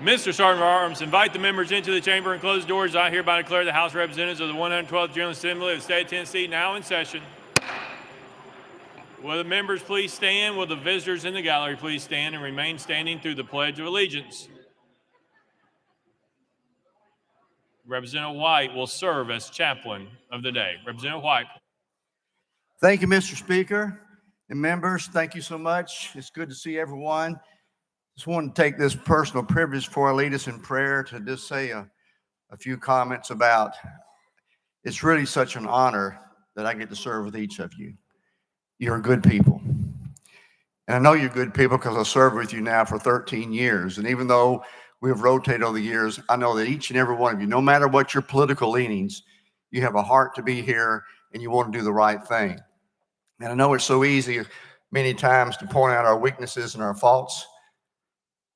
Mr. Sergeant of Arms, invite the members into the chamber and close the doors. I hereby declare the House of Representatives of the 112th General Assembly of the State of Tennessee now in session. Will the members please stand? Will the visitors in the gallery please stand and remain standing through the Pledge of Allegiance? Representative White will serve as chaplain of the day. Representative White. Thank you, Mr. Speaker and members. Thank you so much. It's good to see everyone. Just want to take this personal privilege before I lead us in prayer to just say a few comments about it's really such an honor that I get to serve with each of you. You're good people. And I know you're good people because I've served with you now for 13 years. And even though we have rotated over the years, I know that each and every one of you, no matter what your political leanings, you have a heart to be here and you want to do the right thing. And I know it's so easy many times to point out our weaknesses and our faults,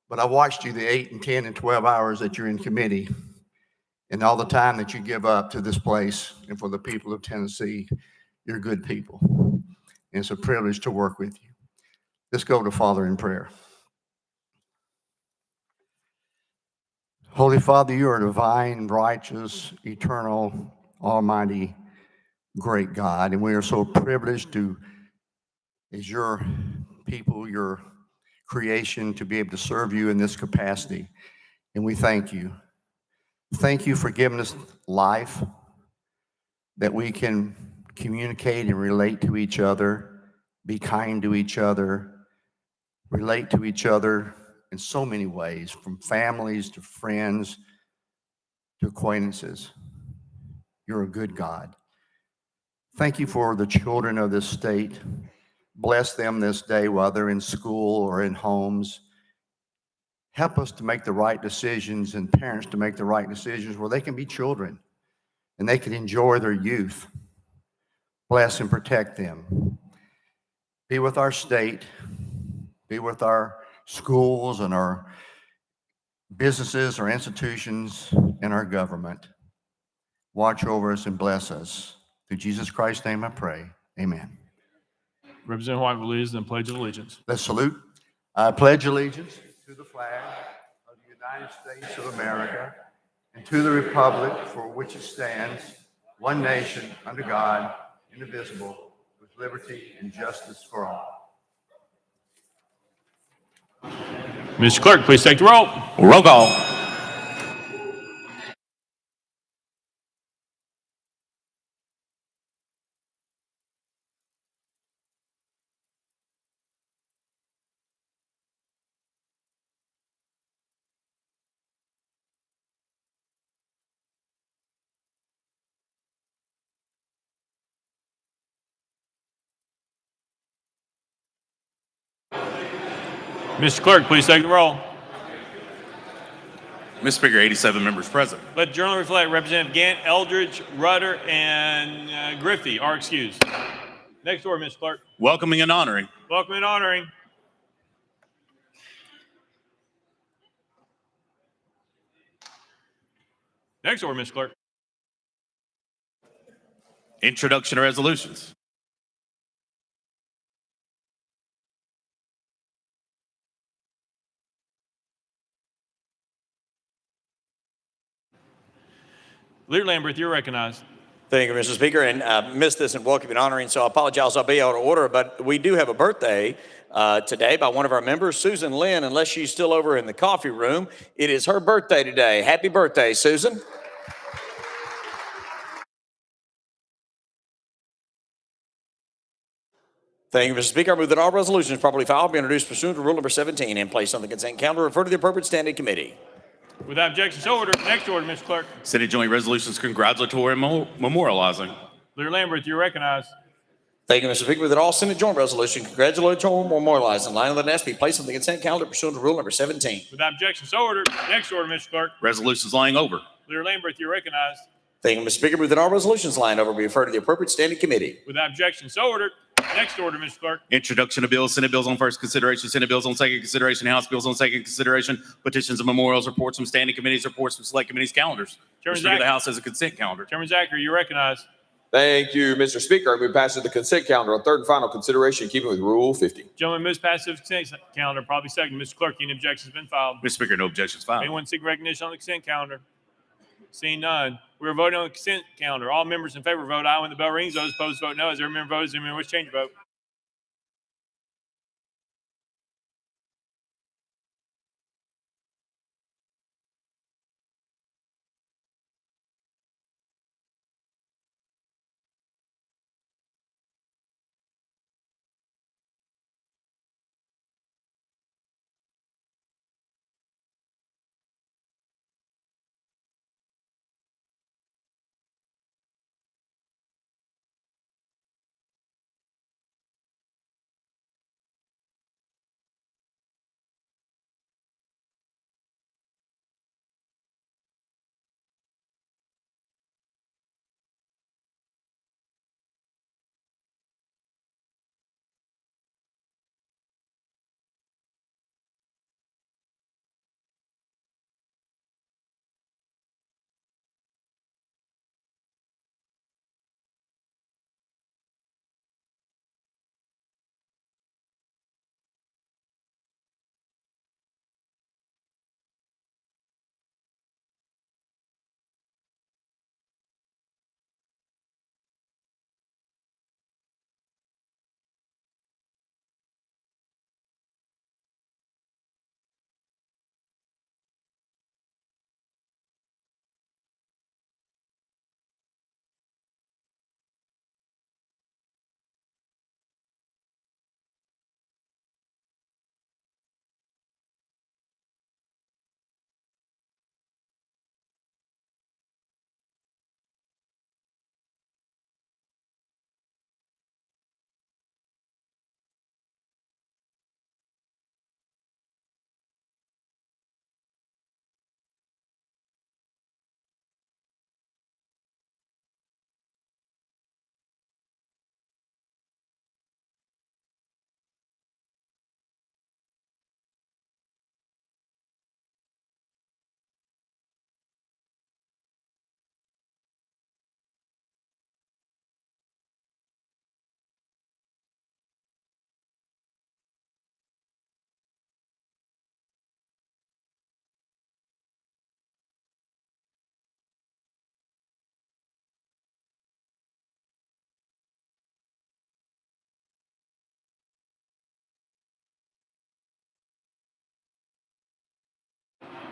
but I watched you the 8 and 10 and 12 hours that you're in committee and all the time that you give up to this place and for the people of Tennessee. You're good people. And it's a privilege to work with you. Let's go to Father in prayer. Holy Father, you are divine, righteous, eternal, almighty, great God. And we are so privileged to, as your people, your creation, to be able to serve you in this capacity. And we thank you. Thank you for giving us life, that we can communicate and relate to each other, be kind to each other, relate to each other in so many ways, from families to friends to acquaintances. You're a good God. Thank you for the children of this state. Bless them this day while they're in school or in homes. Help us to make the right decisions and parents to make the right decisions where they can be children and they can enjoy their youth. Bless and protect them. Be with our state. Be with our schools and our businesses, our institutions, and our government. Watch over us and bless us. Through Jesus Christ's name I pray. Amen. Representative White will lead us in the Pledge of Allegiance. Let's salute. I pledge allegiance to the flag of the United States of America and to the republic for which it stands, one nation, under God, indivisible, with liberty and justice for all. Mr. Clerk, please take the roll. Roll call. Mr. Clerk, please take the roll. Mr. Speaker, 87 members present. Let the journal reflect Representative Gant, Eldridge, Rudder, and Griffey are excused. Next order, Mr. Clerk. Welcoming and honoring. Welcome and honoring. Next order, Mr. Clerk. Introduction of resolutions. Leader Lambert, you're recognized. Thank you, Mr. Speaker, and missed this in welcoming and honoring, so I apologize. I'll be out of order, but we do have a birthday today by one of our members, Susan Lynn, unless she's still over in the coffee room. It is her birthday today. Happy birthday, Susan. Thank you, Mr. Speaker. I move that all resolutions properly filed be introduced pursuant to Rule number 17 and placed on the consent calendar, referred to the appropriate standing committee. Without objection, so ordered. Next order, Mr. Clerk. Senate Joint Resolutions congratulatory and memorializing. Leader Lambert, you're recognized. Thank you, Mr. Speaker. That all Senate joint resolution congratulatory and memorializing in line of the next be placed on the consent calendar pursuant to Rule number 17. Without objection, so ordered. Next order, Mr. Clerk. Resolutions lying over. Leader Lambert, you're recognized. Thank you, Mr. Speaker. Move that all resolutions lying over be referred to the appropriate standing committee. Without objection, so ordered. Next order, Mr. Clerk. Introduction of bills, Senate bills on first consideration, Senate bills on second consideration, House bills on second consideration, petitions and memorials, reports from standing committees, reports from select committees, calendars. Chairman Mr. Speaker, the House has a consent calendar. Chairman Zachary, you're recognized. Thank you, Mr. Speaker. I move passage of the consent calendar on third and final consideration, keeping with Rule 50. Gentlemen, moves passage of consent calendar, probably second. Mr. Clerk, any objections been filed? Mr. Speaker, no objections filed. Anyone seek recognition on the consent calendar? Seeing none, we are voting on the consent calendar. All members in favor vote aye when the bell rings. Those opposed vote no. As every member votes, every member wish to change your vote.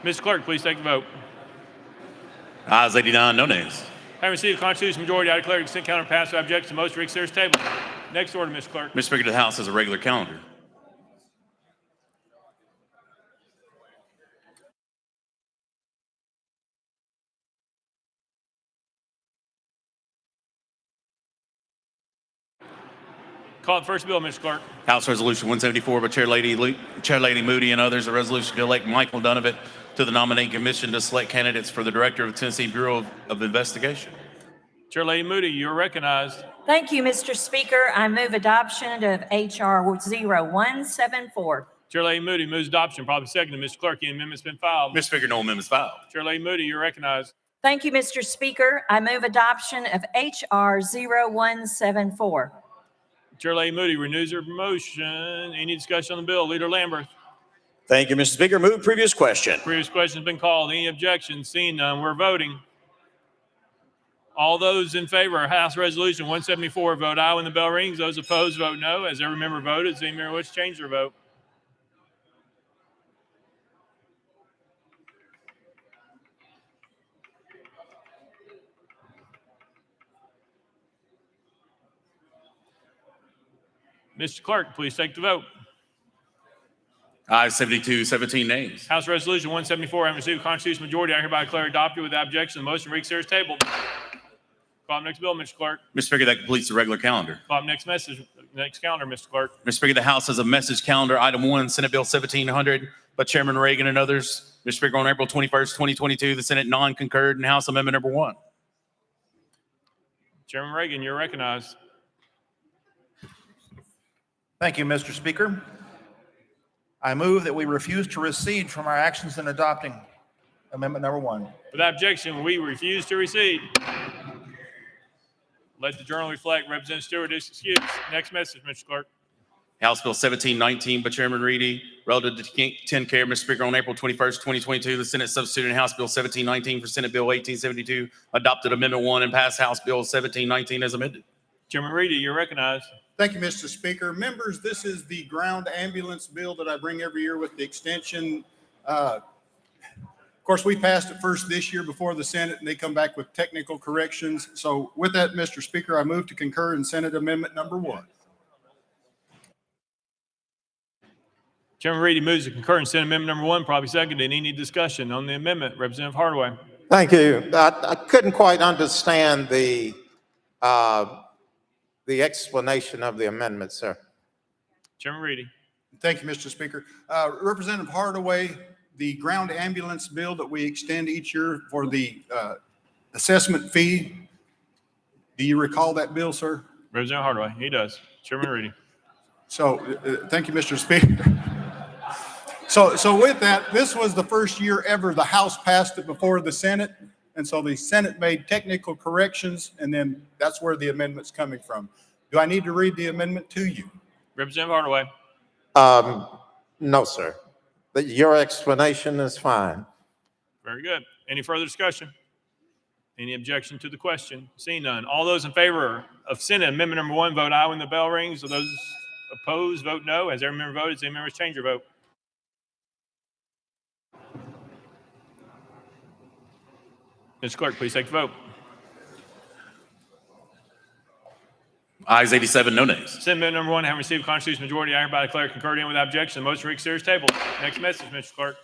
Mr. Clerk, please take the vote. Ayes 89, no nays. Having received a constitutional majority, I declare the consent calendar passed without objection. The motion to reconsider is tabled. Next order, Mr. Clerk. Mr. Speaker, the House has a regular calendar. Call the first bill, Mr. Clerk. House Resolution 174 by Chair Lady Moody and others, a resolution to elect Michael Donovan to the nominating commission to select candidates for the Director of the Tennessee Bureau of Investigation. Chair Lady Moody, you are recognized. Thank you, Mr. Speaker. I move adoption of H.R. 0174. Chair Lady Moody moves adoption. Probably second. Mr. Clerk, any amendments been filed? Mr. Speaker, no amendments filed. Chair Lady Moody, you're recognized. Thank you, Mr. Speaker. I move adoption of H.R. 0174. Chair Lady Moody renews her motion. Any discussion on the bill? Leader Lambert. Thank you, Mr. Speaker. Move previous question. Previous question has been called. Any objections? Seeing none, we're voting. All those in favor of House Resolution 174 vote aye when the bell rings. Those opposed vote no. As every member voted, does any member wish to change their vote? Mr. Clerk, please take the vote. Ayes 72, 17 nays. House Resolution 174 having received a constitutional majority, I hereby declare adopted without objection. The motion to reconsider is tabled. Call up next bill, Mr. Clerk. Mr. Speaker, that completes the regular calendar. Call up next calendar, Mr. Clerk. Mr. Speaker, the House has a message calendar, item 1, Senate Bill 1700 by Chairman Reagan and others. Mr. Speaker, on April 21st, 2022, the Senate non-concurred in House Amendment number 1. Chairman Reagan, you're recognized. Thank you, Mr. Speaker. I move that we refuse to recede from our actions in adopting Amendment number 1. Without objection, we refuse to recede. Let the journal reflect. Representative Stewart is excused. Next message, Mr. Clerk. House Bill 1719 by Chairman Reedy, relative to 10 care, Mr. Speaker, on April 21st, 2022, the Senate substituted House Bill 1719 for Senate Bill 1872, adopted Amendment 1, and passed House Bill 1719 as amended. Chairman Reedy, you're recognized. Thank you, Mr. Speaker. Members, this is the ground ambulance bill that I bring every year with the extension. Of course, we passed it first this year before the Senate, and they come back with technical corrections. So with that, Mr. Speaker, I move to concur in Senate Amendment number 1. Chairman Reedy moves to concur in Senate Amendment number 1, probably seconded. Any discussion on the amendment? Representative Hardaway. Thank you. I couldn't quite understand the explanation of the amendment, sir. Chairman Reedy. Thank you, Mr. Speaker. Representative Hardaway, the ground ambulance bill that we extend each year for the assessment fee. Do you recall that bill, sir? Representative Hardaway, he does. Chairman Reedy. So thank you, Mr. Speaker. So with that, this was the first year ever the House passed it before the Senate. And so the Senate made technical corrections, and then that's where the amendment's coming from. Do I need to read the amendment to you? Representative Hardaway. No, sir. Your explanation is fine. Very good. Any further discussion? Any objection to the question? Seeing none. All those in favor of Senate Amendment number 1, vote aye when the bell rings. Those opposed, vote no. Has every member voted? Does any members change your vote? Mr. Clerk, please take the vote. Ayes 87, no nays. Senate Amendment number 1, having received a constitutional majority, I hereby declare concurred in without objection. The motion to reconsider is tabled. Next message, Mr. Clerk.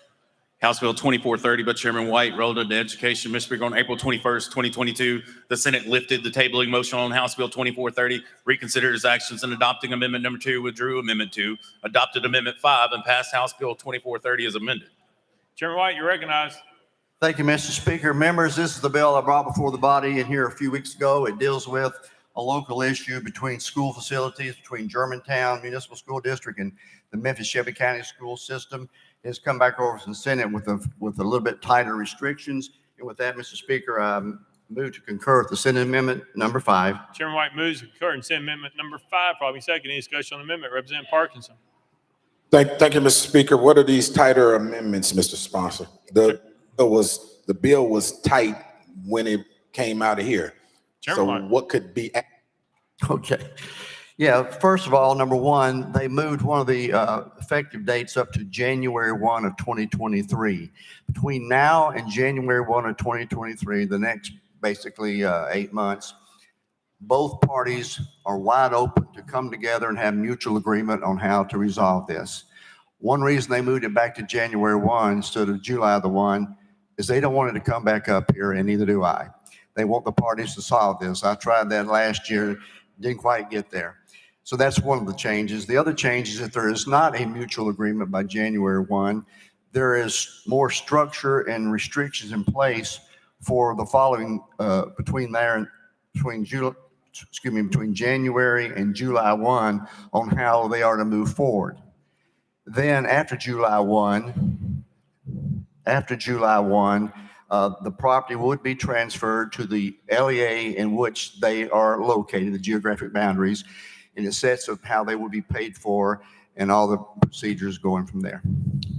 House Bill 2430 by Chairman White, relative to education. Mr. Speaker, on April 21st, 2022, the Senate lifted the tabling motion on House Bill 2430, reconsidered its actions in adopting Amendment number 2, withdrew Amendment 2, adopted Amendment 5, and passed House Bill 2430 as amended. Chairman White, you're recognized. Thank you, Mr. Speaker. Members, this is the bill I brought before the body in here a few weeks ago. It deals with a local issue between school facilities, between Germantown Municipal School District and the Memphis-Shelby County School System. It's come back over from the Senate with a little bit tighter restrictions. And with that, Mr. Speaker, I move to concur with the Senate Amendment number 5. Chairman White moves to concur in Senate Amendment number 5, probably second. Any discussion on the amendment? Representative Parkinson. Thank you, Mr. Speaker. What are these tighter amendments, Mr. Sponsor? The bill was tight when it came out of here. Chairman So White. what could be? Okay. Yeah, first of all, number 1, they moved one of the effective dates up to January 1 of 2023. Between now and January 1 of 2023, the next basically 8 months, both parties are wide open to come together and have mutual agreement on how to resolve this. One reason they moved it back to January 1 instead of July the 1 is they don't want it to come back up here, and neither do I. They want the parties to solve this. I tried that last year, didn't quite get there. So that's one of the changes. The other change is that there is not a mutual agreement by January 1. There is more structure and restrictions in place for the following between January and July 1 on how they are to move forward. Then after July 1, the property would be transferred to the LEA in which they are located, the geographic boundaries, and it sets up how they will be paid for and all the procedures going from there.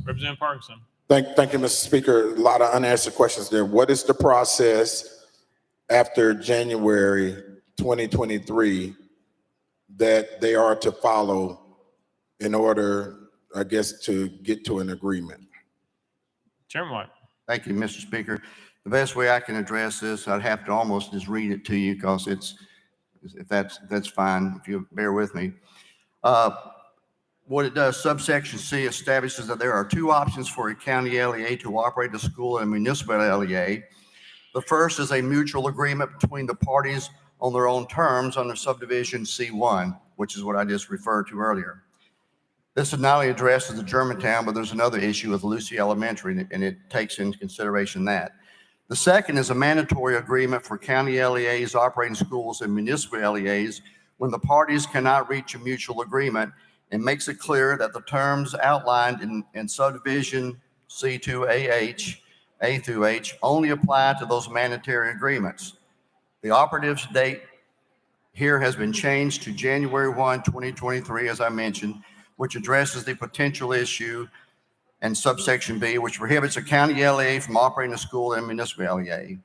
Representative Parkinson. Thank you, Mr. Speaker. A lot of unanswered questions there. What is the process after January 2023 that they are to follow in order, I guess, to get to an agreement? Chairman White. Thank you, Mr. Speaker. The best way I can address this, I'd have to almost just read it to you because if that's fine, if you bear with me. What it does, subsection C establishes that there are 2 options for a county LEA to operate a school and a municipal LEA. The first is a mutual agreement between the parties on their own terms under subdivision C1, which is what I just referred to earlier. This not only addresses the Germantown, but there's another issue with Lucy Elementary, and it takes into consideration that. The second is a mandatory agreement for county LEAs operating schools and municipal LEAs when the parties cannot reach a mutual agreement, and makes it clear that the terms outlined in subdivision C2AH, A through H, only apply to those mandatory agreements. The operative date here has been changed to January 1, 2023, as I mentioned, which addresses the potential issue, and subsection B, which prohibits a county LEA from operating a school in a municipal LEA.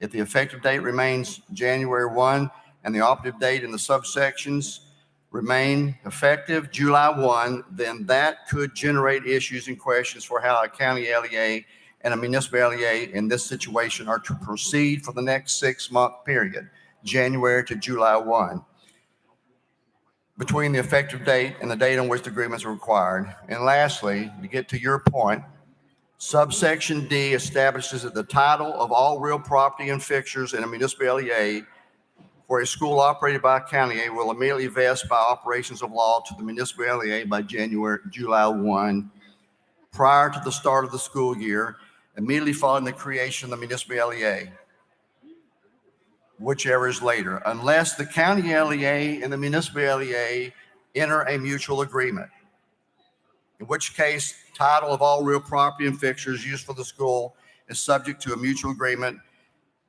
If the effective date remains January 1 and the operative date in the subsections remain effective July 1, then that could generate issues and questions for how a county LEA and a municipal LEA in this situation are to proceed for the next 6-month period, January to July 1, between the effective date and the date on which the agreements are required. And lastly, to get to your point, subsection D establishes that the title of all real property and fixtures in a municipal LEA for a school operated by a county LEA will immediately vest by operations of law to the municipal LEA by July 1, prior to the start of the school year, immediately following the creation of the municipal LEA, whichever is later, unless the county LEA and the municipal LEA enter a mutual agreement, in which case title of all real property and fixtures used for the school is subject to a mutual agreement,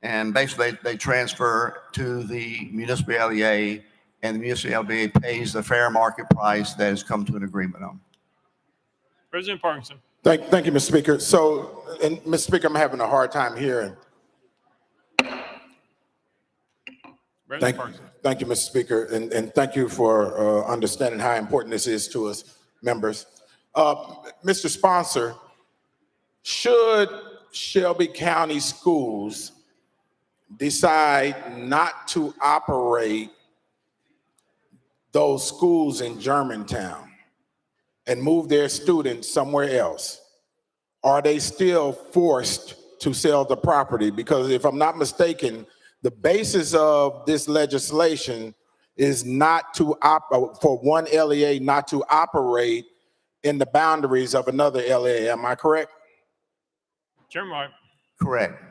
and basically they transfer to the municipal LEA, and the municipal LEA pays the fair market price that has come to an agreement on. President Parkinson. Thank you, Mr. Speaker. So, and Mr. Speaker, I'm having a hard time hearing. Thank you, Mr. Speaker, and thank you for understanding how important this is to us members. Mr. Sponsor, should Shelby County Schools decide not to operate those schools in Germantown and move their students somewhere else, are they still forced to sell the property? Because if I'm not mistaken, the basis of this legislation is not to for one LEA not to operate in the boundaries of another LEA. Am I correct? Chairman White. Correct.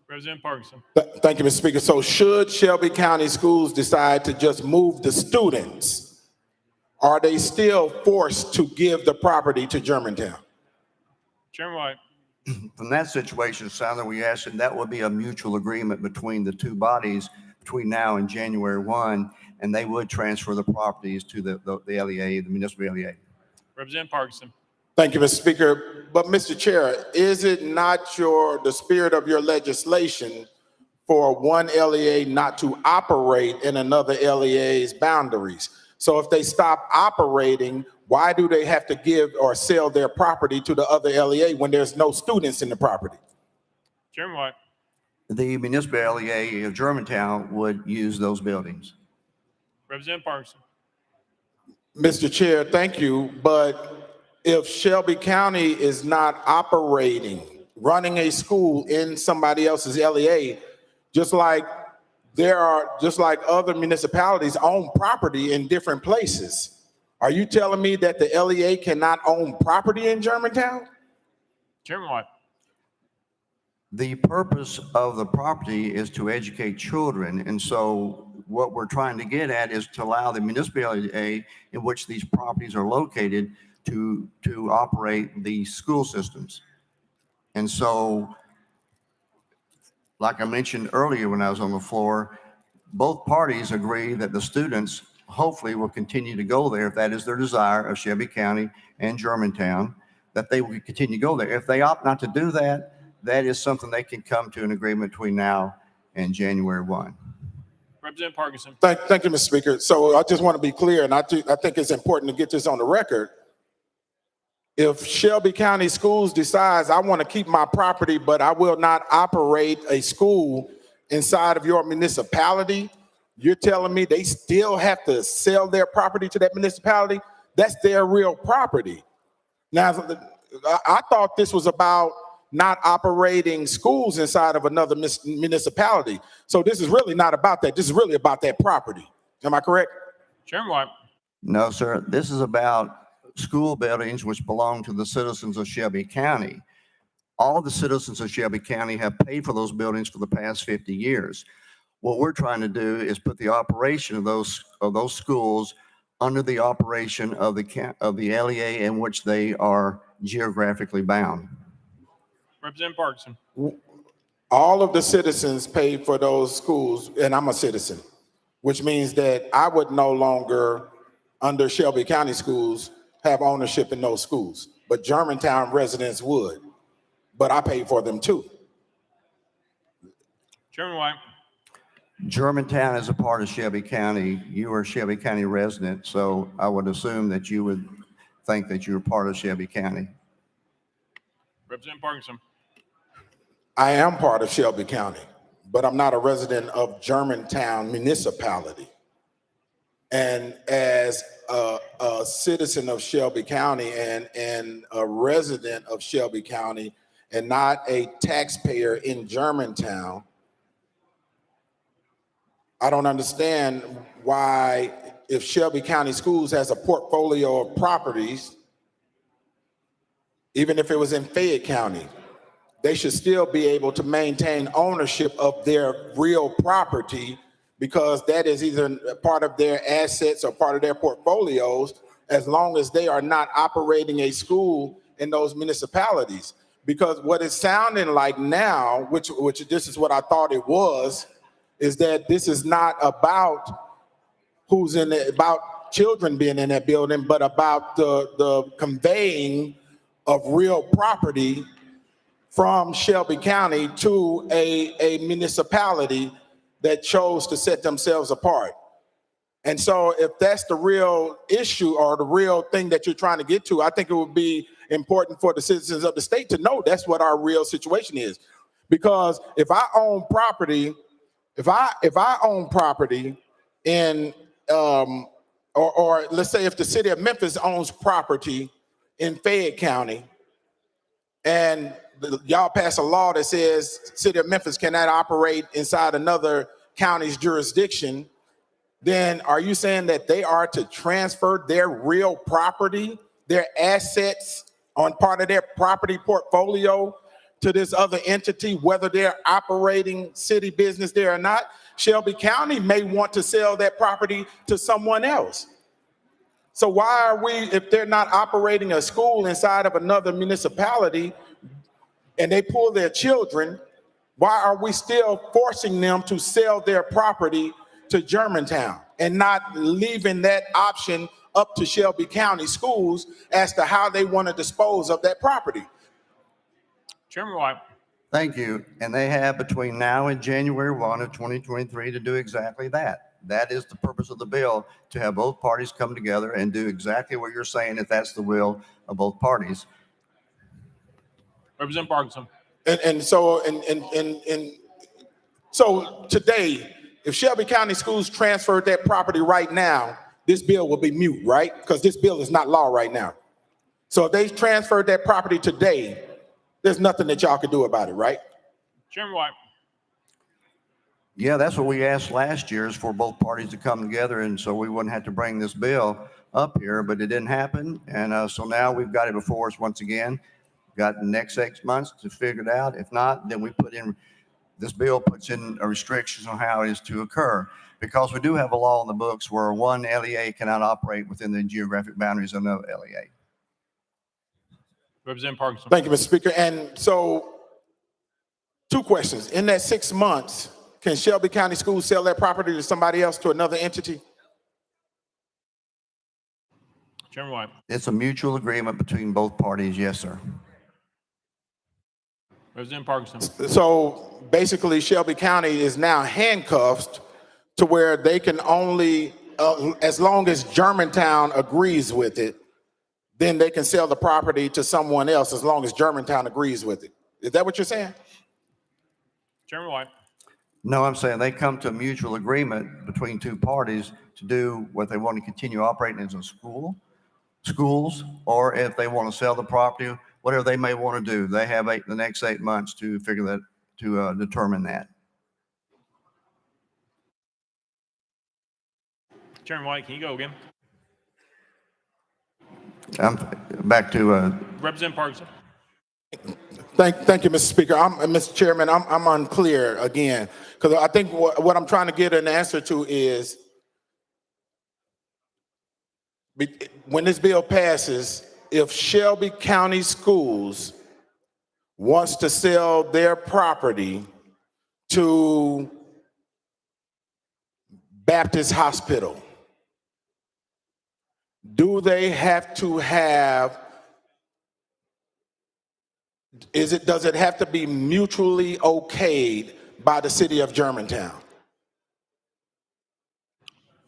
President Parkinson. Thank you, Mr. Speaker. So should Shelby County Schools decide to just move the students, are they still forced to give the property to Germantown? Chairman White. From that situation, Senator, we asked, and that would be a mutual agreement between the two bodies between now and January 1, and they would transfer the properties to the LEA, the municipal LEA. Representative Parkinson. Thank you, Mr. Speaker. But Mr. Chair, is it not the spirit of your legislation for one LEA not to operate in another LEA's boundaries? So if they stop operating, why do they have to give or sell their property to the other LEA when there's no students in the property? Chairman White. The municipal LEA of Germantown would use those buildings. Representative Parkinson. Mr. Chair, thank you. But if Shelby County is not operating, running a school in somebody else's LEA, just like other municipalities own property in different places, are you telling me that the LEA cannot own property in Germantown? Chairman White. The purpose of the property is to educate children. And so what we're trying to get at is to allow the municipality in which these properties are located to operate the school systems. And so, like I mentioned earlier when I was on the floor, both parties agree that the students hopefully will continue to go there if that is their desire of Shelby County and Germantown, that they will continue to go there. If they opt not to do that, that is something they can come to an agreement between now and January 1. Representative Parkinson. Thank you, Mr. Speaker. So I just want to be clear, and I think it's important to get this on the record. If Shelby County Schools decides I want to keep my property, but I will not operate a school inside of your municipality, you're telling me they still have to sell their property to that municipality? That's their real property. Now, I thought this was about not operating schools inside of another municipality. So this is really not about that. This is really about that property. Am I correct? Chairman White. No, sir. This is about school buildings which belong to the citizens of Shelby County. All the citizens of Shelby County have paid for those buildings for the past 50 years. What we're trying to do is put the operation of those schools under the operation of the LEA in which they are geographically bound. Representative Parkinson. All of the citizens paid for those schools, and I'm a citizen. which means that I would no longer, under Shelby County Schools, have ownership in those schools, but Germantown residents would, but I paid for them too. Chairman White. Germantown is a part of Shelby County. You are a Shelby County resident, so I would assume that you would think that you're part of Shelby County. Representative Parkinson. I am part of Shelby County, but I'm not a resident of Germantown municipality. And as a citizen of Shelby County and a resident of Shelby County and not a taxpayer in Germantown, I don't understand why, if Shelby County Schools has a portfolio of properties, even if it was in Fayette County, they should still be able to maintain ownership of their real property, because that is either part of their assets or part of their portfolios, as long as they are not operating a school in those municipalities. Because what it's sounding like now, which this is what I thought it was, is that this is not about who's in it, about children being in that building, but about the conveying of real property from Shelby County to a municipality that chose to set themselves apart. And so if that's the real issue or the real thing that you're trying to get to, I think it would be important for the citizens of the state to know that's what our real situation is. Because if I own property, if I own property in, or let's say if the city of Memphis owns property in Fayette County, and y'all pass a law that says city of Memphis cannot operate inside another county's jurisdiction, then are you saying that they are to transfer their real property, their assets on part of their property portfolio to this other entity, whether they're operating city business there or not? Shelby County may want to sell that property to someone else. So why are we, if they're not operating a school inside of another municipality and they pull their children, why are we still forcing them to sell their property to Germantown and not leaving that option up to Shelby County Schools as to how they want to dispose of that property? Chairman White. Thank you. And they have between now and January 1 of 2023 to do exactly that. That is the purpose of the bill, to have both parties come together and do exactly what you're saying, if that's the will of both parties. Representative Parkinson. So today, if Shelby County Schools transferred that property right now, this bill will be moot, right? Because this bill is not law right now. So if they transferred that property today, there's nothing that y'all could do about it, right? Chairman White. Yeah, that's what we asked last year, is for both parties to come together, and so we wouldn't have to bring this bill up here, but it didn't happen. And so now we've got it before us once again. Got the next 6 months to figure it out. If not, then we put in, this bill puts in restrictions on how it is to occur, because we do have a law in the books where one LEA cannot operate within the geographic boundaries of another LEA. Representative Parkinson. Thank you, Mr. Speaker. And so, two questions. In that 6 months, can Shelby County Schools sell that property to somebody else, to another entity? Chairman White. It's a mutual agreement between both parties, yes, sir. Representative Parkinson. So basically, Shelby County is now handcuffed to where they can only, as long as Germantown agrees with it, then they can sell the property to someone else as long as Germantown agrees with it. Is that what you're saying? Chairman White. No, I'm saying they come to a mutual agreement between two parties to do what they want to continue operating as a schools, or if they want to sell the property, whatever they may want to do. They have the next 8 months to figure that, to determine that. Chairman White, can you go again? I'm back to Representative Parkinson. Thank you, Mr. Speaker. Mr. Chairman, I'm unclear again, because I think what I'm trying to get an answer to is, when this bill passes, if Shelby County Schools wants to sell their property to Baptist Hospital, do they have to have, does it have to be mutually okayed by the city of Germantown?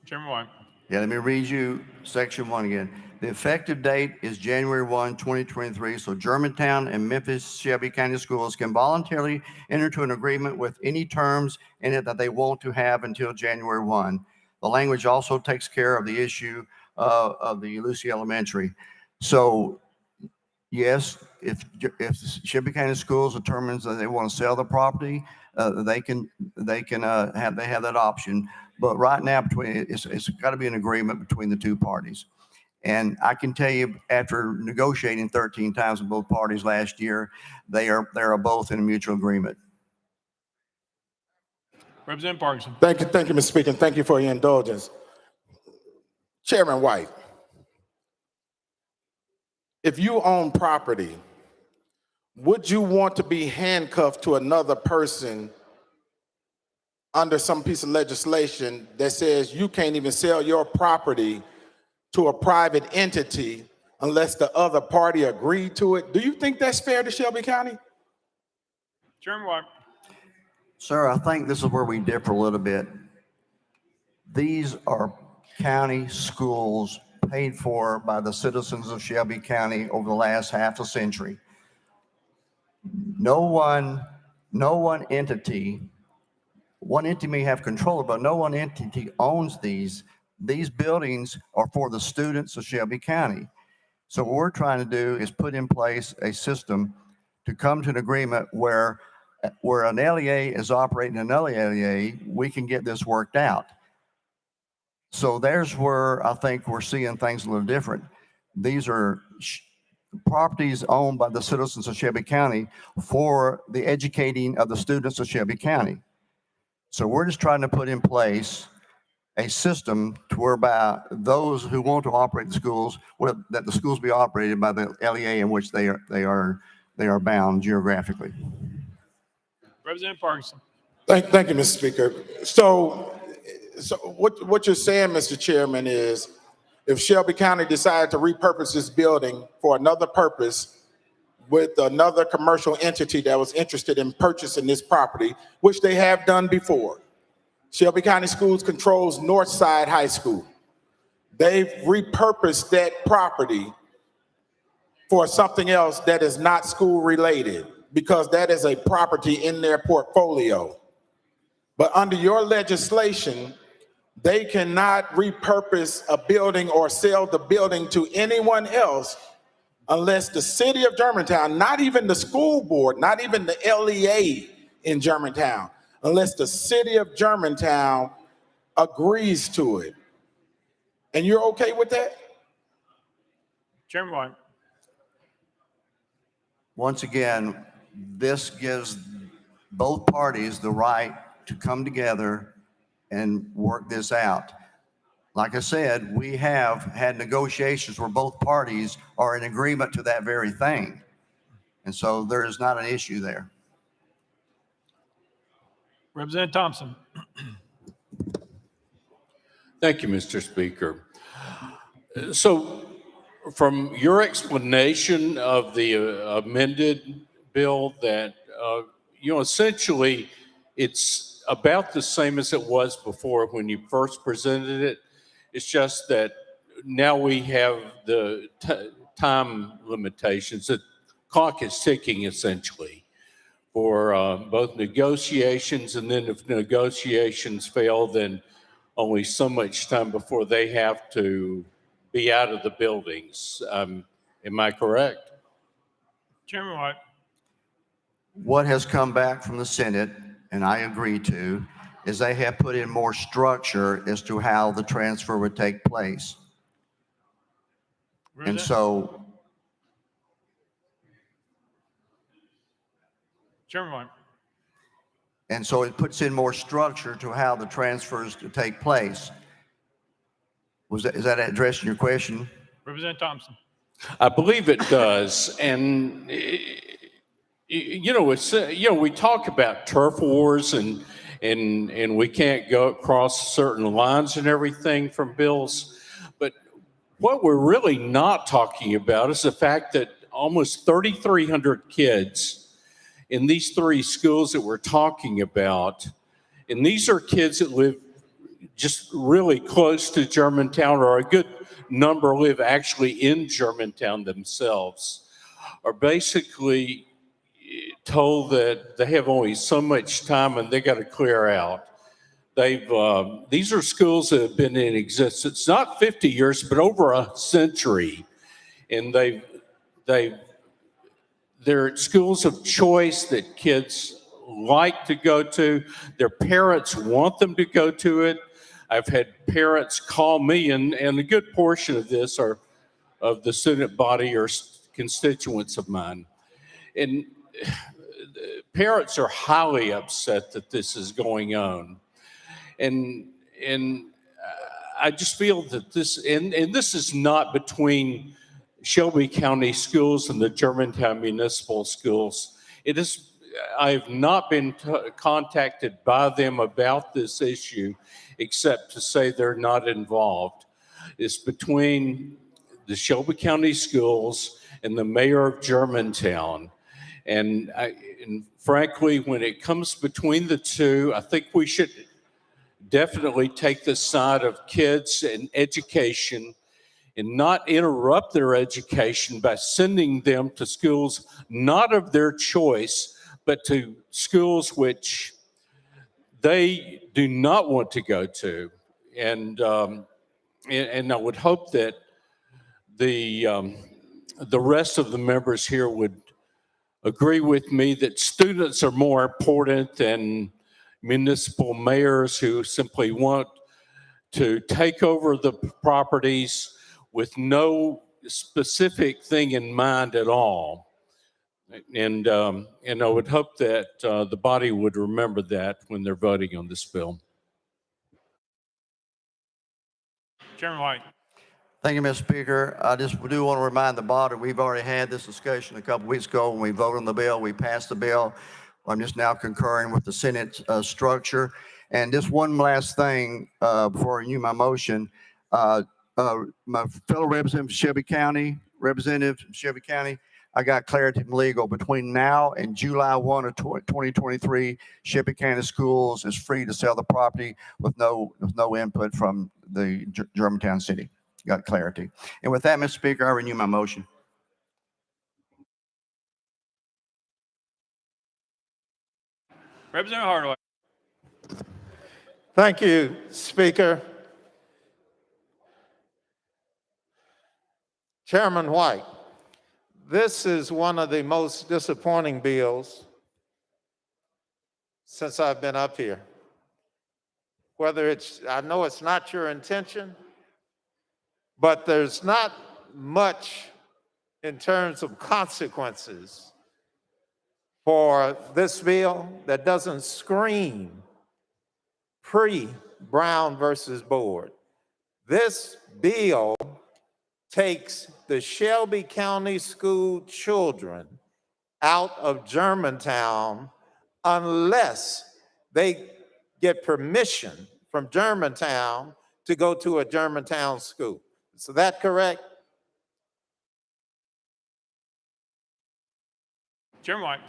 Chairman White. Yeah, let me read you section 1 again. The effective date is January 1, 2023, so Germantown and Memphis Shelby County Schools can voluntarily enter into an agreement with any terms in it that they want to have until January 1. The language also takes care of the issue of the Lucy Elementary. So yes, if Shelby County Schools determines that they want to sell the property, they have that option. But right now, it's got to be an agreement between the two parties. And I can tell you, after negotiating 13 times with both parties last year, they are both in a mutual agreement. Representative Parkinson. Thank you, Mr. Speaker, and thank you for your indulgence. Chairman White, if you own property, would you want to be handcuffed to another person under some piece of legislation that says you can't even sell your property to a private entity unless the other party agreed to it? Do you think that's fair to Shelby County? Chairman White. Sir, I think this is where we differ a little bit. These are county schools paid for by the citizens of Shelby County over the last half a century. One entity may have control, but no one entity owns these. These buildings are for the students of Shelby County. So what we're trying to do is put in place a system to come to an agreement where an LEA is operating another LEA, we can get this worked out. So there's where I think we're seeing things a little different. These are properties owned by the citizens of Shelby County for the educating of the students of Shelby County. So we're just trying to put in place a system to whereby those who want to operate the schools, that the schools be operated by the LEA in which they are bound geographically. Representative Parkinson. Thank you, Mr. Speaker. So what you're saying, Mr. Chairman, is if Shelby County decided to repurpose this building for another purpose with another commercial entity that was interested in purchasing this property, which they have done before. Shelby County Schools controls Northside High School. They've repurposed that property for something else that is not school related, because that is a property in their portfolio. But under your legislation, they cannot repurpose a building or sell the building to anyone else unless the city of Germantown, not even the school board, not even the LEA in Germantown, unless the city of Germantown agrees to it. And you're okay with that? Chairman White. Once again, this gives both parties the right to come together and work this out. Like I said, we have had negotiations where both parties are in agreement to that very thing. And so there is not an issue there. Representative Thompson. Thank you, Mr. Speaker. So from your explanation of the amended bill that, essentially it's about the same as it was before when you first presented it. It's just that now we have the time limitations. The clock is ticking essentially for both negotiations, and then if negotiations fail, then only so much time before they have to be out of the buildings. Am I correct? Chairman White. What has come back from the Senate, and I agree to, is they have put in more structure as to how the transfer would take place. And so, Chairman White. and so it puts in more structure to how the transfers to take place. Is that addressing your question? Representative Thompson. I believe it does. And, we talk about turf wars, and and we can't go across certain lines and everything from bills. But what we're really not talking about is the fact that almost 3,300 kids in these three schools that we're talking about, and these are kids that live just really close to Germantown, or a good number live actually in Germantown themselves, are basically told that they have only so much time and they got to clear out. These are schools that have been in existence, not 50 years, but over a century. And they're schools of choice that kids like to go to. Their parents want them to go to it. I've had parents call me, and a good portion of this are of the student body or constituents of mine. And parents are highly upset that this is going on. And I just feel that this, and this is not between Shelby County Schools and the Germantown Municipal Schools. It is, I've not been contacted by them about this issue, except to say they're not involved. It's between the Shelby County Schools and the mayor of Germantown. And frankly, when it comes between the two, I think we should definitely take the side of kids and education and not interrupt their education by sending them to schools not of their choice, but to schools which they do not want to go to. And I would hope that the rest of the members here would agree with me that students are more important than municipal mayors who simply want to take over the properties with no specific thing in mind at all. And I would hope that the body would remember that when they're voting on this bill. Chairman White. Thank you, Mr. Speaker. I just do want to remind the body, we've already had this discussion a couple weeks ago when we voted on the bill. We passed the bill. I'm just now concurring with the Senate structure. And just one last thing before I renew my motion. My fellow representative from Shelby County, I got clarity from legal. Between now and July 1 of 2023, Shelby County Schools is free to sell the property with no input from the Germantown City. Got clarity. And with that, Mr. Speaker, I renew my motion. Representative Hardaway. Thank you, Speaker. Chairman White, this is one of the most disappointing bills since I've been up here. I know it's not your intention, but there's not much in terms of consequences for this bill that doesn't scream pre-Brown versus Board. This bill takes the Shelby County School children out of Germantown unless they get permission from Germantown to go to a Germantown school. Is that correct? Chairman White.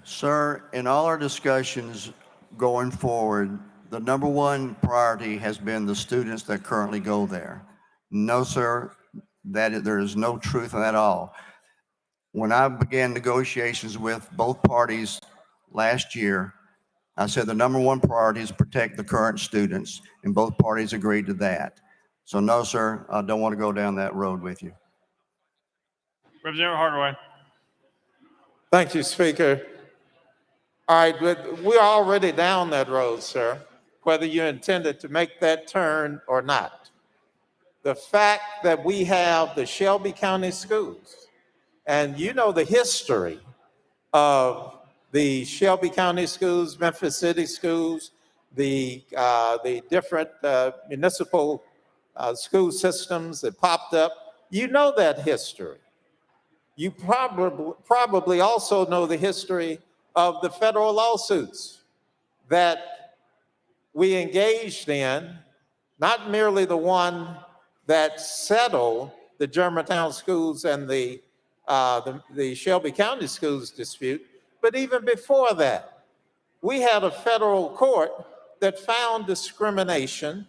Sir, in all our discussions going forward, the number one priority has been the students that currently go there. No, sir, there is no truth in that at all. When I began negotiations with both parties last year, I said the number one priority is protect the current students, and both parties agreed to that. So no, sir, I don't want to go down that road with you. Representative Hardaway. Thank you, Speaker. All right, but we're already down that road, sir, whether you intended to make that turn or not. The fact that we have the Shelby County Schools, and you know the history of the Shelby County Schools, Memphis City Schools, the different municipal school systems that popped up, you know that history. You probably also know the history of the federal lawsuits that we engaged in, not merely the one that settled the Germantown schools and the Shelby County schools dispute, but even before that, we had a federal court that found discrimination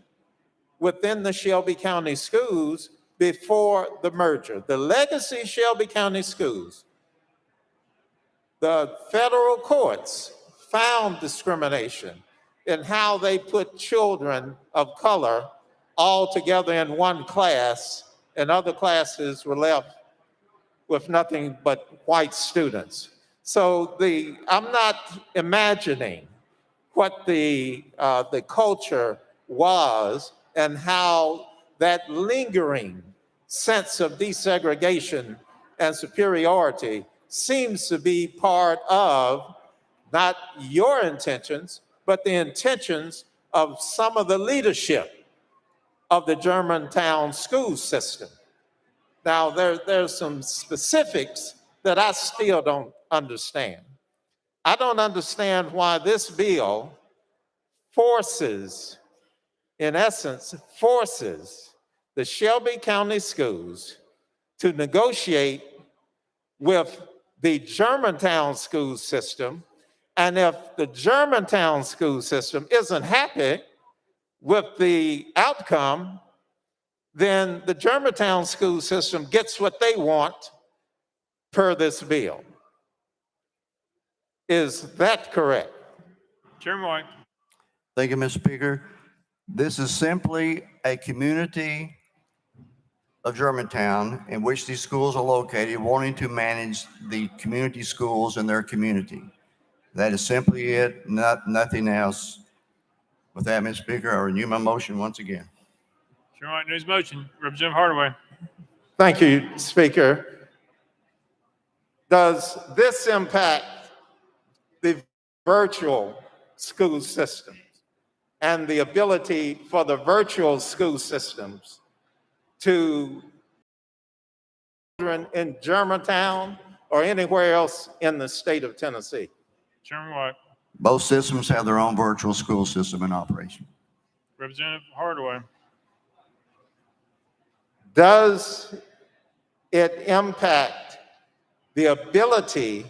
within the Shelby County schools before the merger. The legacy Shelby County schools, the federal courts found discrimination in how they put children of color all together in one class, and other classes were left with nothing but white students. So I'm not imagining what the culture was and how that lingering sense of desegregation and superiority seems to be part of not your intentions, but the intentions of some of the leadership of the Germantown school system. Now, there's some specifics that I still don't understand. I don't understand why this bill in essence, forces the Shelby County schools to negotiate with the Germantown school system. And if the Germantown school system isn't happy with the outcome, then the Germantown school system gets what they want per this bill. Is that correct? Chairman White. Thank you, Mr. Speaker. This is simply a community of Germantown in which these schools are located, wanting to manage the community schools in their community. That is simply it, nothing else. With that, Mr. Speaker, I renew my motion once again. Chairman White, news motion. Representative Hardaway. Thank you, Speaker. Does this impact the virtual school systems and the ability for the virtual school systems to children in Germantown or anywhere else in the state of Tennessee? Chairman White. Both systems have their own virtual school system in operation. Representative Hardaway. Does it impact the ability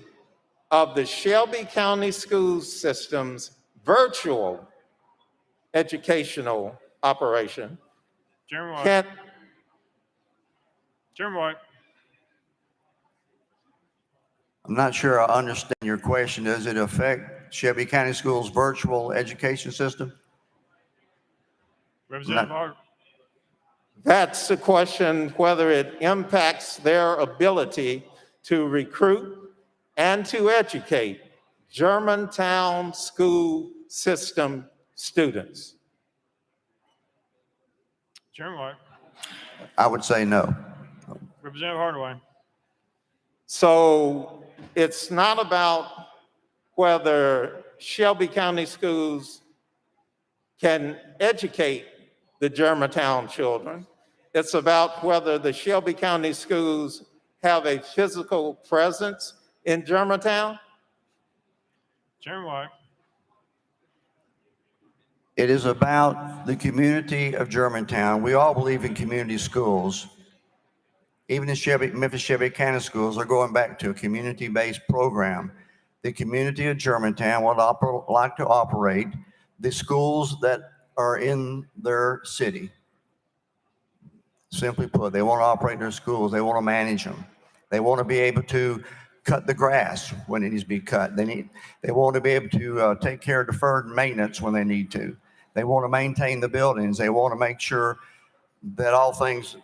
of the Shelby County school system's virtual educational operation? Chairman White. Chairman White. I'm not sure I understand your question. Does it affect Shelby County Schools' virtual education system? Representative Hardaway. That's the question, whether it impacts their ability to recruit and to educate Germantown school system students. Chairman White. I would say no. Representative Hardaway. So it's not about whether Shelby County schools can educate the Germantown children. It's about whether the Shelby County schools have a physical presence in Germantown. Chairman White. It is about the community of Germantown. We all believe in community schools. Even the Memphis Shelby County schools are going back to a community-based program. The community of Germantown would like to operate the schools that are in their city. Simply put, they want to operate their schools. They want to manage them. They want to be able to cut the grass when it needs to be cut. They want to be able to take care of deferred maintenance when they need to. They want to maintain the buildings. They want to make sure that all things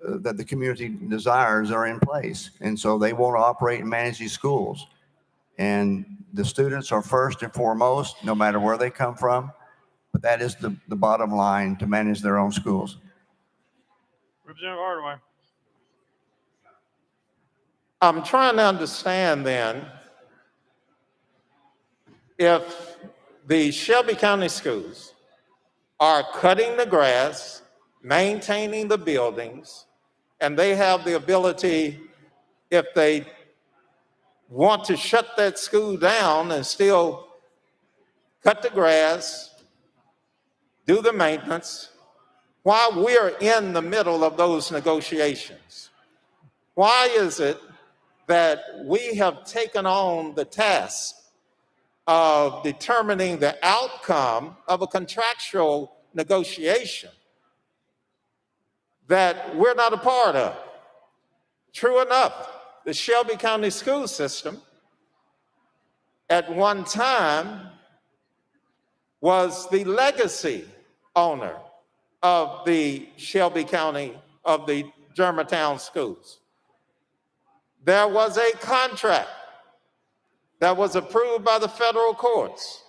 that the community desires are in place. And so they want to operate and manage these schools. And the students are first and foremost, no matter where they come from. But that is the bottom line, to manage their own schools. Representative Hardaway. I'm trying to understand then, if the Shelby County schools are cutting the grass, maintaining the buildings, and they have the ability, if they want to shut that school down and still cut the grass, do the maintenance, while we're in the middle of those negotiations? Why is it that we have taken on the task of determining the outcome of a contractual negotiation that we're not a part of? True enough, the Shelby County school system at one time was the legacy owner of the Shelby County, of the Germantown schools. There was a contract that was approved by the federal courts.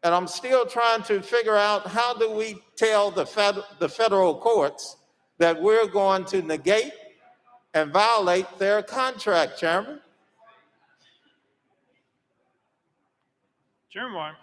And I'm still trying to figure out, how do we tell the federal courts that we're going to negate and violate their contract, Chairman? Chairman White.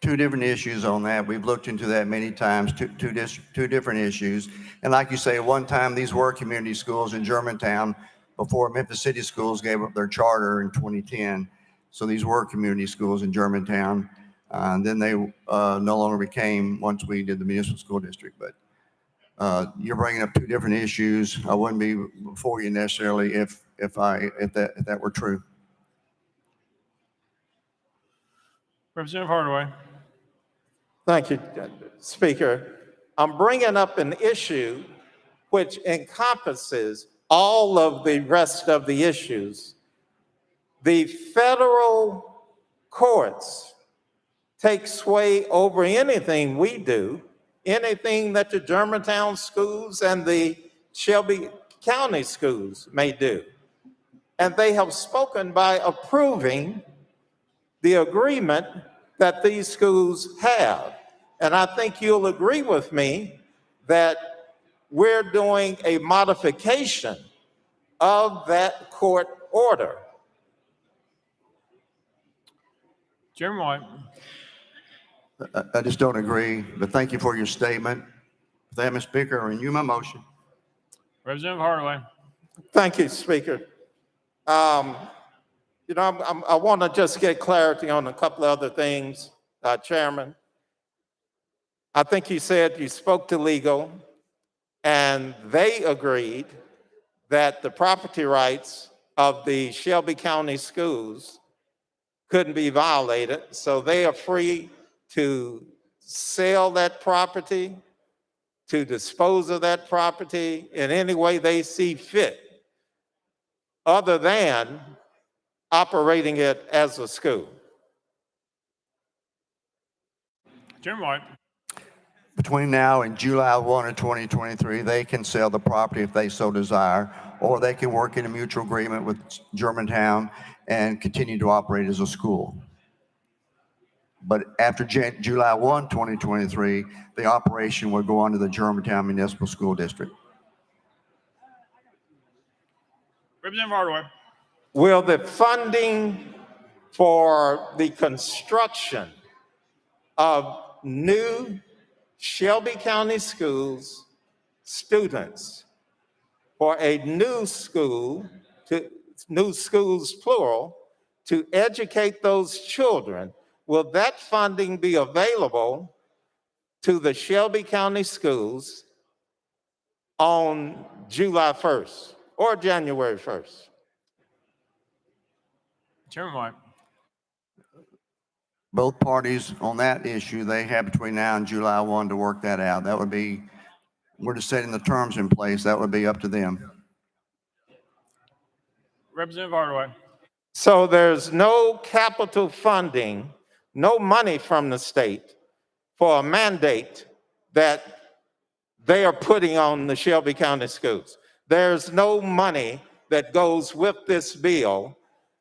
Two different issues on that. We've looked into that many times, two different issues. And like you say, at one time, these were community schools in Germantown before Memphis City Schools gave up their charter in 2010. So these were community schools in Germantown. And then they no longer became once we did the municipal school district. But you're bringing up two different issues. I wouldn't be before you necessarily if that were true. Representative Hardaway. Thank you, Speaker. I'm bringing up an issue which encompasses all of the rest of the issues. The federal courts take sway over anything we do, anything that the Germantown schools and the Shelby County schools may do. And they have spoken by approving the agreement that these schools have. And I think you'll agree with me that we're doing a modification of that court order. Chairman White. I just don't agree, but thank you for your statement. With that, Mr. Speaker, I renew my motion. Representative Hardaway. Thank you, Speaker. You know, I want to just get clarity on a couple of other things, Chairman. I think you said you spoke to legal and they agreed that the property rights of the Shelby County schools couldn't be violated, so they are free to sell that property, to dispose of that property in any way they see fit, other than operating it as a school. Chairman White. Between now and July 1 of 2023, they can sell the property if they so desire, or they can work in a mutual agreement with Germantown and continue to operate as a school. But after July 1, 2023, the operation will go under the Germantown Municipal School District. Representative Hardaway. Will the funding for the construction of new Shelby County schools, students, for a new school, new schools plural, to educate those children, will that funding be available to the Shelby County schools on July 1st or January 1st? Chairman White. Both parties on that issue, they have between now and July 1 to work that out. That would be, we're just setting the terms in place. That would be up to them. Representative Hardaway. So there's no capital funding, no money from the state for a mandate that they are putting on the Shelby County schools. There's no money that goes with this bill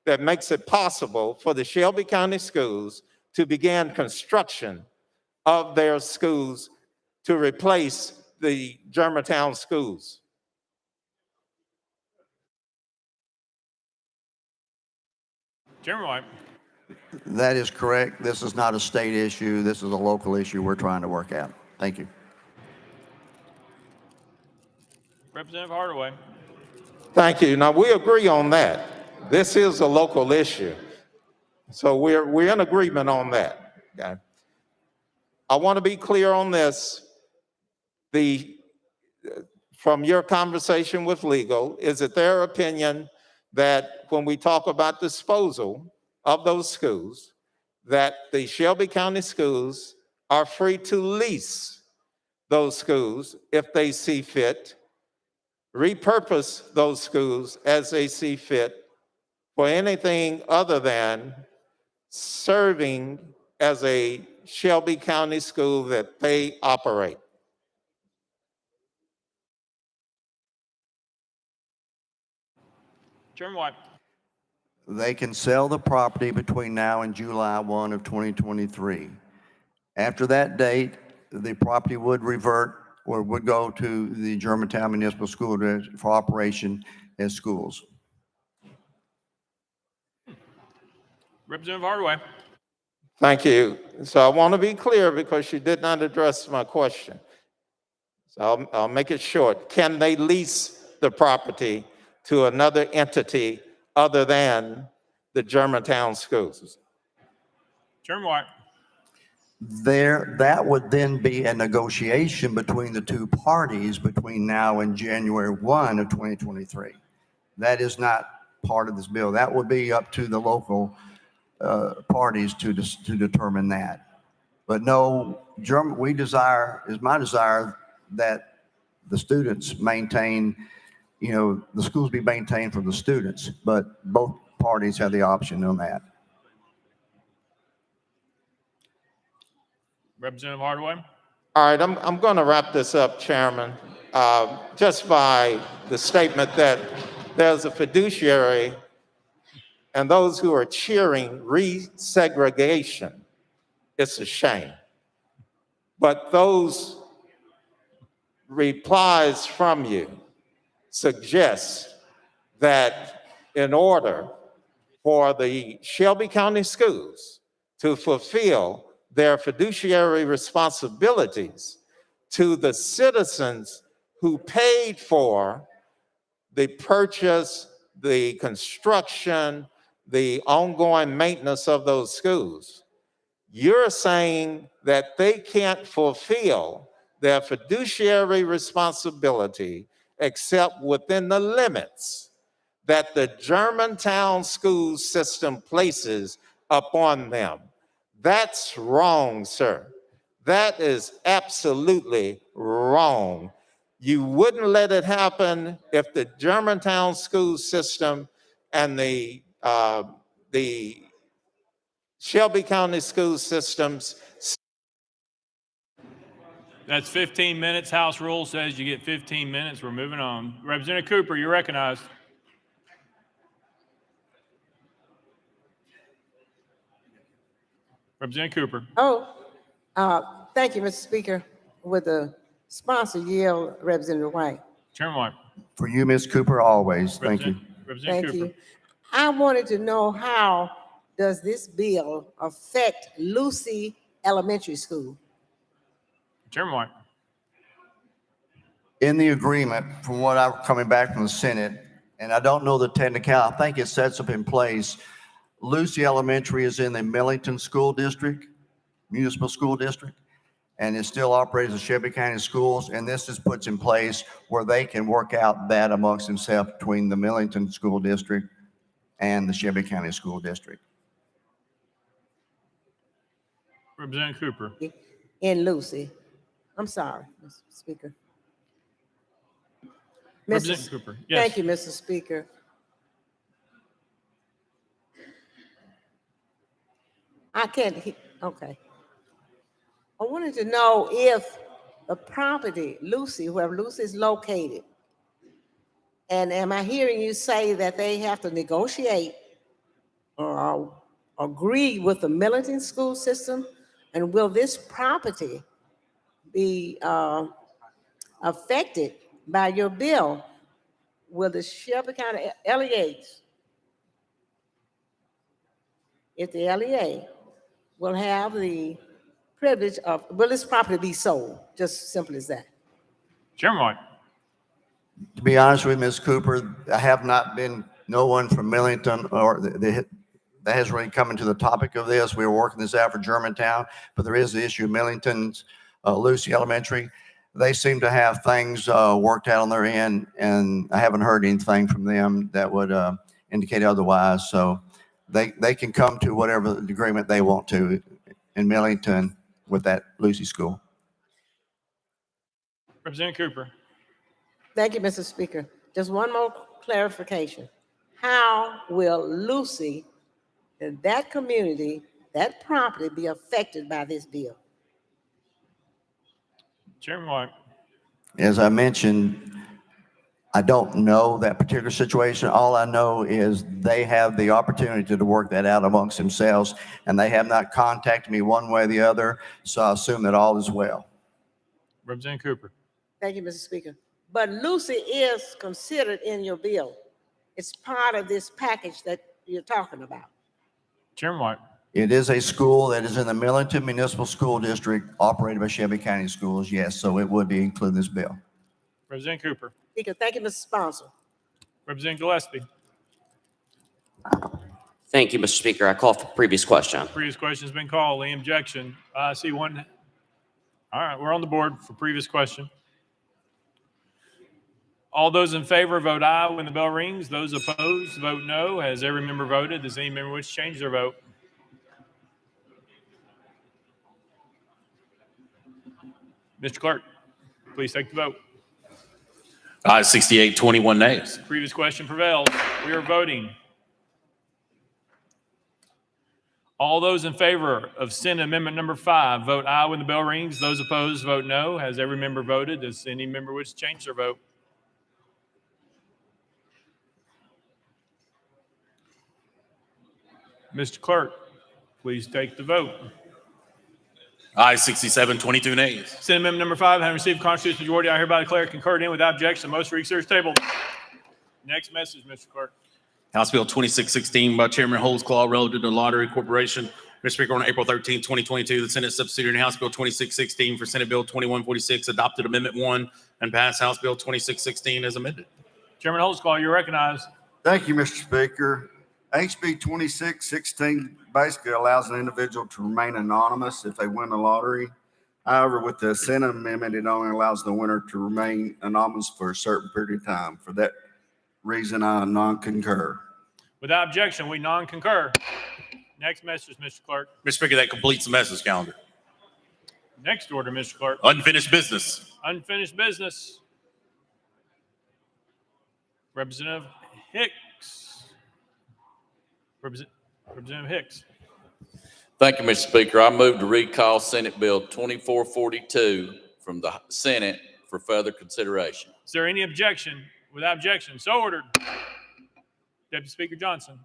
that makes it possible for the Shelby County schools to begin construction of their schools to replace the Germantown schools. Chairman White. That is correct. This is not a state issue. This is a local issue we're trying to work out. Thank you. Representative Hardaway. Thank you. Now, we agree on that. This is a local issue. So we're in agreement on that. Okay. I want to be clear on this. From your conversation with legal, is it their opinion that when we talk about disposal of those schools, that the Shelby County schools are free to lease those schools if they see fit, repurpose those schools as they see fit for anything other than serving as a Shelby County school that they operate? Chairman White. They can sell the property between now and July 1 of 2023. After that date, the property would revert or would go to the Germantown Municipal School District for operation as schools. Representative Hardaway. Thank you. So I want to be clear because she did not address my question. So I'll make it short. Can they lease the property to another entity other than the Germantown schools? Chairman White. That would then be a negotiation between the two parties between now and January 1 of 2023. That is not part of this bill. That would be up to the local parties to determine that. But no, it's my desire that the students maintain, the schools be maintained for the students, but both parties have the option on that. Representative Hardaway. All right, I'm going to wrap this up, Chairman, just by the statement that there's a fiduciary and those who are cheering resegregation. It's a shame. But those replies from you suggest that in order for the Shelby County schools to fulfill their fiduciary responsibilities to the citizens who paid for the purchase, the construction, the ongoing maintenance of those schools, you're saying that they can't fulfill their fiduciary responsibility except within the limits that the Germantown school system places upon them. That's wrong, sir. That is absolutely wrong. You wouldn't let it happen if the Germantown school system and the Shelby County school systems. That's 15 minutes. House rule says you get 15 minutes. We're moving on. Representative Cooper, you're recognized. Representative Cooper. Thank you, Mr. Speaker. With the sponsor yield, Representative White. Chairman White. For you, Ms. Cooper, always. Thank you. Representative Thank Cooper. you. I wanted to know, how does this bill affect Lucy Elementary School? Chairman White. In the agreement, from what I'm coming back from the Senate, and I don't know the technical, I think it sets up in place, Lucy Elementary is in the Millington School District, Municipal School District, and it still operates as Shelby County Schools, and this is puts in place where they can work out that amongst themselves between the Millington School District and the Shelby County School District. Representative Cooper. In Lucy. I'm sorry, Mr. Speaker. Representative Cooper. Yes. Thank you, Mr. Speaker. I can't, okay. I wanted to know if the property, Lucy, where Lucy is located, and am I hearing you say that they have to negotiate or agree with the Millington school system? And will this property be affected by your bill? Will the Shelby County LEAs, if the LEA will have the privilege of, will this property be sold? Just simple as that. Chairman White. To be honest with Ms. Cooper, I have not been no one from Millington or that has really come into the topic of this. We were working this out for Germantown, but there is the issue of Millington's Lucy Elementary. They seem to have things worked out on their end, and I haven't heard anything from them that would indicate otherwise. So they can come to whatever agreement they want to in Millington with that Lucy school. Representative Cooper. Thank you, Mr. Speaker. Just one more clarification. How will Lucy and that community, that property be affected by this bill? Chairman White. As I mentioned, I don't know that particular situation. All I know is they have the opportunity to work that out amongst themselves, and they have not contacted me one way or the other, so I assume that all is well. Representative Cooper. Thank you, Mr. Speaker. But Lucy is considered in your bill. It's part of this package that you're talking about. Chairman White. It is a school that is in the Millington Municipal School District operated by Shelby County Schools, yes, so it would be included in this bill. Representative Cooper. Speaker, thank you, Mr. Sponsor. Representative Gillespie. Thank you, Mr. Speaker. I call for previous question. Previous question has been called. Any objection? I see one. All right, we're on the board for previous question. All those in favor vote aye when the bell rings. Those opposed vote no. Has every member voted? Does any member wish to change their vote? Mr. Clerk, please take the vote. Ayes 68, 21 nays. Previous question prevails. We are voting. All those in favor of Senate Amendment number 5 vote aye when the bell rings. Those opposed vote no. Has every member voted? Does any member wish to change their vote? Mr. Clerk, please take the vote. Ayes 67, 22 nays. Senate Amendment number 5, having received constitutional majority, I hereby declare concurred in without objection. Most reconsider is tabled. Next message, Mr. Clerk. House Bill 2616 by Chairman Holtzclaw relative to Lottery Corporation. Mr. Speaker, on April 13, 2022, the Senate substituted House Bill 2616 for Senate Bill 2146, adopted Amendment 1, and passed House Bill 2616 as amended. Chairman Holtzclaw, you're recognized. Thank you, Mr. Speaker. HB 2616 basically allows an individual to remain anonymous if they win the lottery. However, with the Senate amendment, it only allows the winner to remain anonymous for a certain period of time. For that reason, I non-concur. Without objection, we non-concur. Next message, Mr. Clerk. Mr. Speaker, that completes the message calendar. Next order, Mr. Clerk. Unfinished business. Unfinished business. Representative Hicks. Representative Hicks. Thank you, Mr. Speaker. I move to recall Senate Bill 2442 from the Senate for further consideration. Is there any objection? Without objection, so ordered. Deputy Speaker Johnson.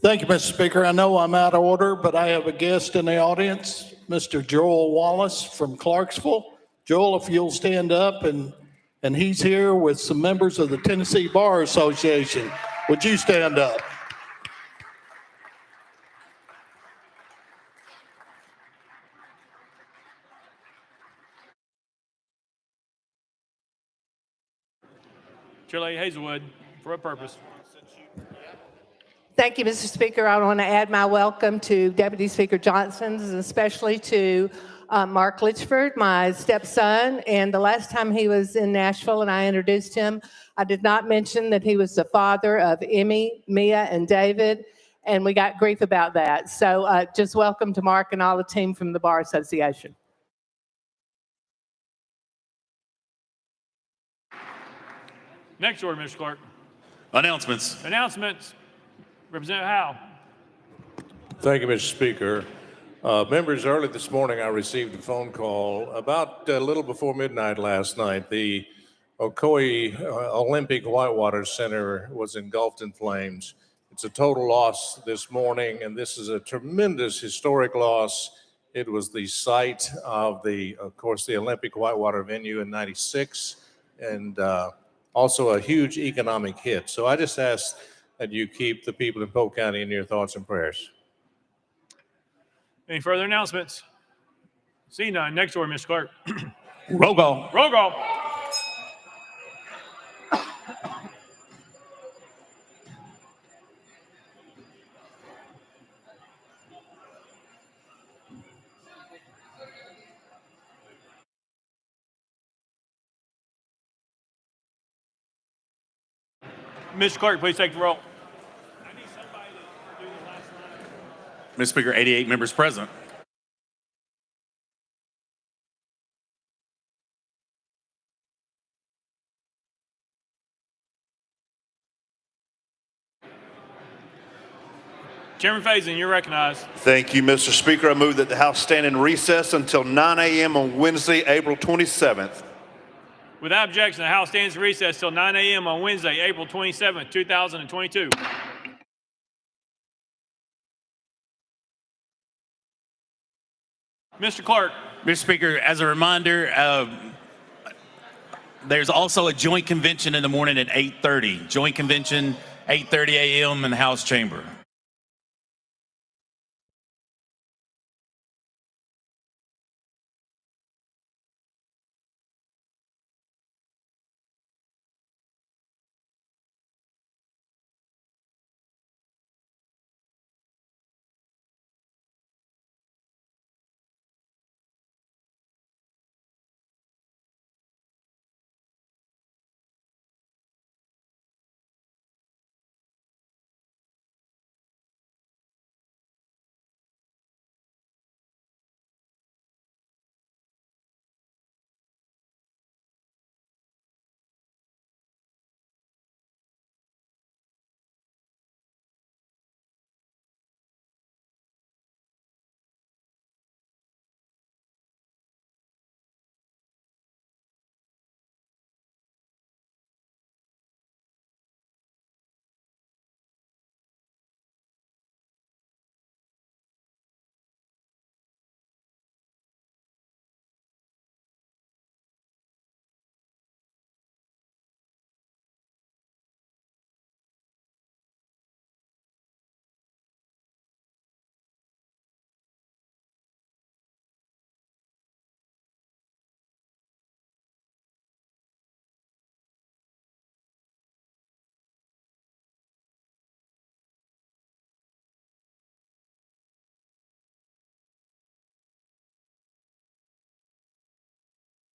Thank you, Mr. Speaker. I know I'm out of order, but I have a guest in the audience, Mr. Joel Wallace from Clarksville. Joel, if you'll stand up, and he's here with some members of the Tennessee Bar Association. Would you stand up? Chair Hazelwood, for what purpose? Thank you, Mr. Speaker. I want to add my welcome to Deputy Speaker Johnson, and especially to Mark Litchford, my stepson. And the last time he was in Nashville and I introduced him, I did not mention that he was the father of Emmy, Mia, and David, and we got grief about that. So just welcome to Mark and all the team from the Bar Association. Next order, Mr. Clerk. Announcements. Announcements. Representative Howe. Thank you, Mr. Speaker. Members, early this morning, I received a phone call about a little before midnight last night. The Ocoee Olympic Whitewater Center was engulfed in flames. It's a total loss this morning, and this is a tremendous historic loss. It was the site of of course, the Olympic Whitewater venue in '96, and also a huge economic hit. So I just ask that you keep the people in Polk County in your thoughts and prayers. Any further announcements? See none. Next order, Mr. Clerk. Roll call. Roll call. Mr. Clerk, please take the roll. Mr. Speaker, 88 members present. Chairman Faison, you're recognized. Thank you, Mr. Speaker. I move that the House stand in recess until 9 a.m. on Wednesday, April 27th. Without objection, the House stands in recess till 9 a.m. on Wednesday, April 27th, 2022. Mr. Clerk. Mr. Speaker, as a reminder, there's also a joint convention in the morning at 8:30. Joint convention, 8:30 a.m. in the House chamber.